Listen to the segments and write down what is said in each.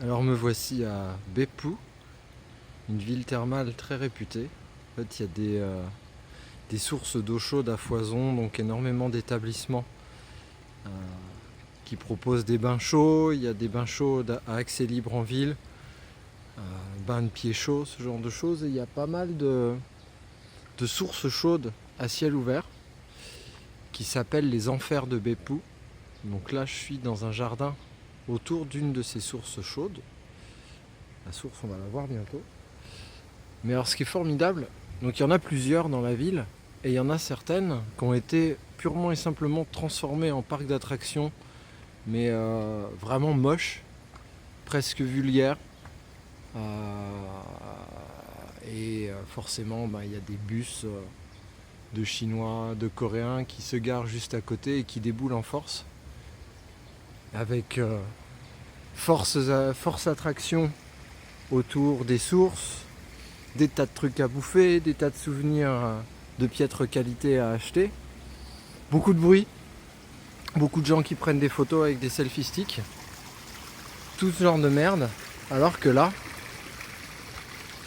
Alors me voici à Beppu, une ville thermale très réputée. En fait, il y a des sources d'eau chaude à foison, donc énormément d'établissements euh, qui proposent des bains chauds. Il y a des bains chauds à accès libre en ville, bains de pieds chauds, ce genre de choses. Et il y a pas mal de sources chaudes à ciel ouvert qui s'appellent les enfers de Beppu. Donc là, je suis dans un jardin autour d'une de ces sources chaudes. La source, on va la voir bientôt. Mais alors, ce qui est formidable, donc il y en a plusieurs dans la ville, et il y en a certaines qui ont été purement et simplement transformées en parc d'attractions, mais vraiment moches, presque vulgaires. Et forcément, il y a des bus de Chinois, de Coréens qui se garent juste à côté et qui déboulent en force, avec force attraction autour des sources, des tas de trucs à bouffer, des tas de souvenirs de piètre qualité à acheter, beaucoup de bruit, beaucoup de gens qui prennent des photos avec des selfie sticks, tout ce genre de merde, alors que là,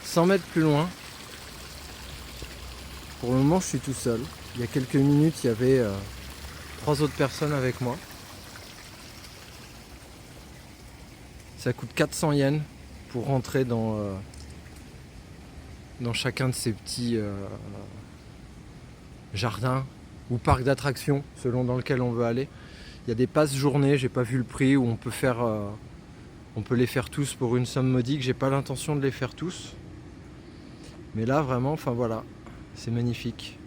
100 mètres plus loin, pour le moment je suis tout seul. Il y a quelques minutes il y avait 3 autres personnes avec moi. Ça coûte 400 yens pour rentrer dans chacun de ces petits jardins ou parcs d'attractions selon dans lequel on veut aller. Il y a des passes journées, j'ai pas vu le prix, où on peut les faire tous pour une somme modique. J'ai pas l'intention de les faire tous, mais là vraiment, enfin voilà, c'est magnifique.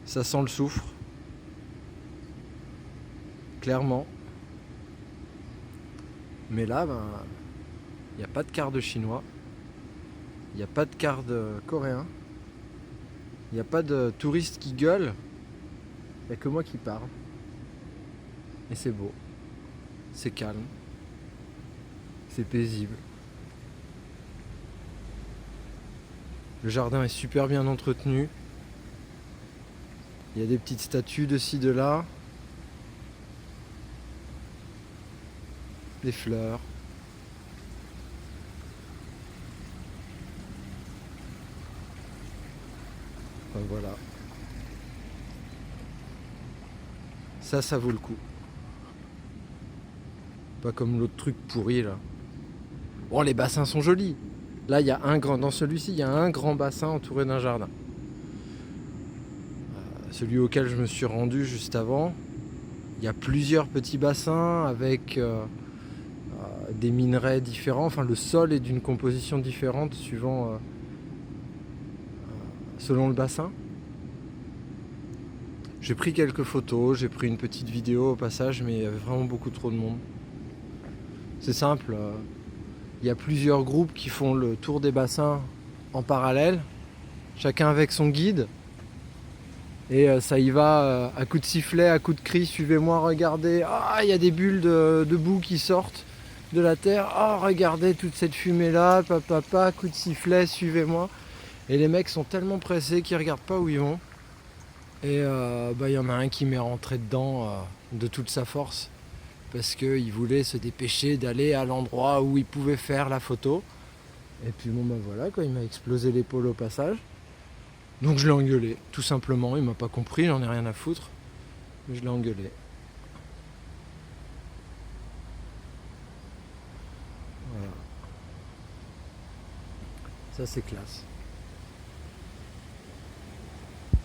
Ça sent le soufre, clairement. Mais là, il n'y a pas de quart de chinois, il n'y a pas de quart de coréen, il n'y a pas de touristes qui gueulent, il n'y a que moi qui parle. Et c'est beau, c'est calme, c'est paisible. Le jardin est super bien entretenu. Il y a des petites statues de ci, de là. Des fleurs. Enfin, voilà. Ça vaut le coup. Pas comme l'autre truc pourri là. Bon, les bassins sont jolis. Là, il y a dans celui-ci, il y a un grand bassin entouré d'un jardin. Celui auquel je me suis rendu juste avant, il y a plusieurs petits bassins avec des minerais différents. Enfin, le sol est d'une composition différente selon le bassin. J'ai pris quelques photos, j'ai pris une petite vidéo au passage, mais il y avait vraiment beaucoup trop de monde. C'est simple, il y a plusieurs groupes qui font le tour des bassins en parallèle, chacun avec son guide. Et ça y va à coups de sifflet, à coups de cri, suivez-moi, regardez, il y a des bulles de boue qui sortent de la terre, regardez toute cette fumée là, papa, coup de sifflet, suivez-moi. Et les mecs sont tellement pressés qu'ils regardent pas où ils vont. Et y en a un qui m'est rentré dedans de toute sa force, parce qu'il voulait se dépêcher d'aller à l'endroit où il pouvait faire la photo. Et puis voilà, il m'a explosé l'épaule au passage. Donc je l'ai engueulé, tout simplement. Il m'a pas compris, j'en ai rien à foutre. Mais je l'ai engueulé. Voilà. Ça c'est classe.